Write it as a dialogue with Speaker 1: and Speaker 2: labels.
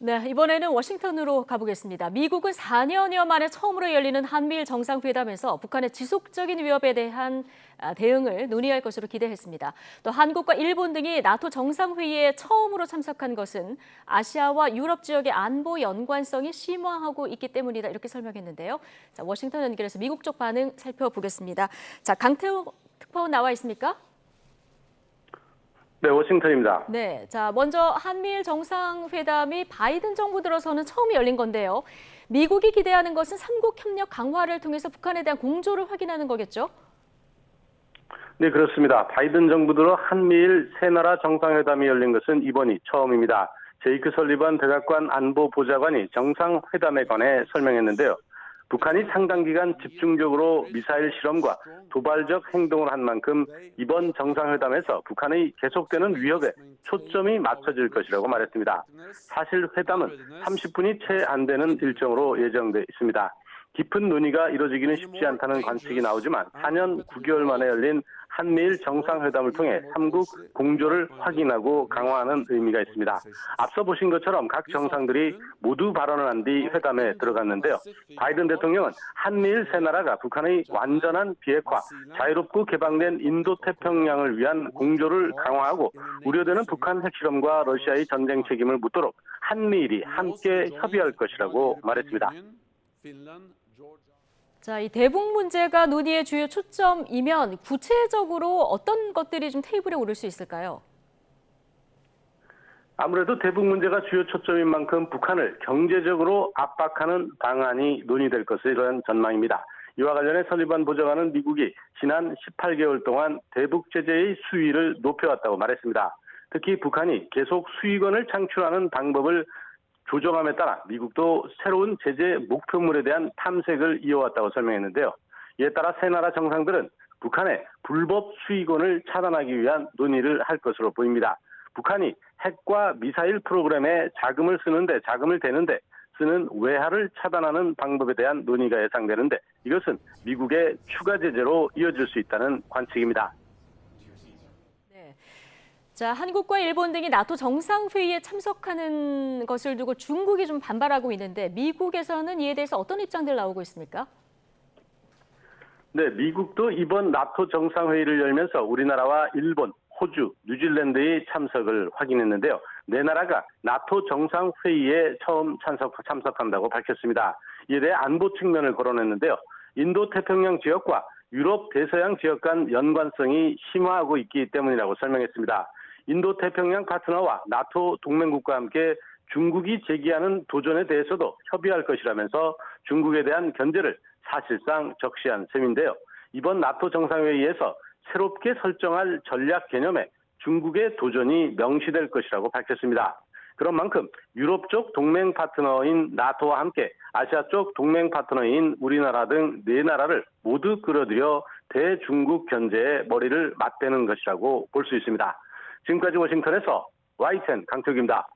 Speaker 1: 네, 이번에는 워싱턴으로 가보겠습니다. 미국은 4년여 만에 처음으로 열리는 한미일 정상회담에서 북한의 지속적인 위협에 대한 대응을 논의할 것으로 기대했습니다. 또 한국과 일본 등이 나토 정상회의에 처음으로 참석한 것은 아시아와 유럽 지역의 안보 연관성이 심화하고 있기 때문이다, 이렇게 설명했는데요. 자, 워싱턴 연결해서 미국 쪽 반응 살펴보겠습니다. 자, 강태호 특파원 나와 있습니까?
Speaker 2: 네, 워싱턴입니다.
Speaker 1: 네, 자, 먼저 한미일 정상회담이 바이든 정부 들어서는 처음 열린 건데요. 미국이 기대하는 것은 삼국 협력 강화를 통해서 북한에 대한 공조를 확인하는 거겠죠?
Speaker 2: 네, 그렇습니다. 바이든 정부 들어 한미일 세 나라 정상회담이 열린 것은 이번이 처음입니다. 제이크 설리반 백악관 안보보좌관이 정상회담에 관해 설명했는데요. 북한이 상당 기간 집중적으로 미사일 실험과 도발적 행동을 한 만큼 이번 정상회담에서 북한의 계속되는 위협에 초점이 맞춰질 것이라고 말했습니다. 사실 회담은 30분이 채 안 되는 일정으로 예정돼 있습니다. 깊은 논의가 이루어지기는 쉽지 않다는 관측이 나오지만 4년 9개월 만에 열린 한미일 정상회담을 통해 삼국 공조를 확인하고 강화하는 의미가 있습니다. 앞서 보신 것처럼 각 정상들이 모두 발언을 한 뒤 회담에 들어갔는데요. 바이든 대통령은 한미일 세 나라가 북한의 완전한 비핵화, 자유롭고 개방된 인도태평양을 위한 공조를 강화하고 우려되는 북한 핵실험과 러시아의 전쟁 책임을 묻도록 한미일이 함께 협의할 것이라고 말했습니다.
Speaker 1: 자, 이 대북 문제가 논의의 주요 초점이면 구체적으로 어떤 것들이 좀 테이블에 오를 수 있을까요?
Speaker 2: 아무래도 대북 문제가 주요 초점인 만큼 북한을 경제적으로 압박하는 방안이 논의될 것이라는 전망입니다. 이와 관련해 설리반 보좌관은 미국이 지난 18개월 동안 대북 제재의 수위를 높여왔다고 말했습니다. 특히 북한이 계속 수익원을 창출하는 방법을 조정함에 따라 미국도 새로운 제재 목표물에 대한 탐색을 이어왔다고 설명했는데요. 이에 따라 세 나라 정상들은 북한의 불법 수익원을 차단하기 위한 논의를 할 것으로 보입니다. 북한이 핵과 미사일 프로그램에 자금을 대는데 쓰는 외화를 차단하는 방법에 대한 논의가 예상되는데 이것은 미국의 추가 제재로 이어질 수 있다는 관측입니다.
Speaker 1: 네. 자, 한국과 일본 등이 나토 정상회의에 참석하는 것을 두고 중국이 좀 반발하고 있는데 미국에서는 이에 대해서 어떤 입장들 나오고 있습니까?
Speaker 2: 네, 미국도 이번 나토 정상회의를 열면서 우리나라와 일본, 호주, 뉴질랜드의 참석을 확인했는데요. 네 나라가 나토 정상회의에 처음 참석한다고 밝혔습니다. 이에 대해 안보 측면을 거론했는데요. 인도태평양 지역과 유럽 대서양 지역 간 연관성이 심화하고 있기 때문이라고 설명했습니다. 인도태평양 파트너와 나토 동맹국과 함께 중국이 제기하는 도전에 대해서도 협의할 것이라면서 중국에 대한 견제를 사실상 적시한 셈인데요. 이번 나토 정상회의에서 새롭게 설정할 전략 개념에 중국의 도전이 명시될 것이라고 밝혔습니다. 그런 만큼 유럽 쪽 동맹 파트너인 나토와 함께 아시아 쪽 동맹 파트너인 우리나라 등 네 나라를 모두 끌어들여 대중국 견제에 머리를 맞대는 것이라고 볼 수 있습니다. 지금까지 워싱턴에서 YTN 강태욱입니다.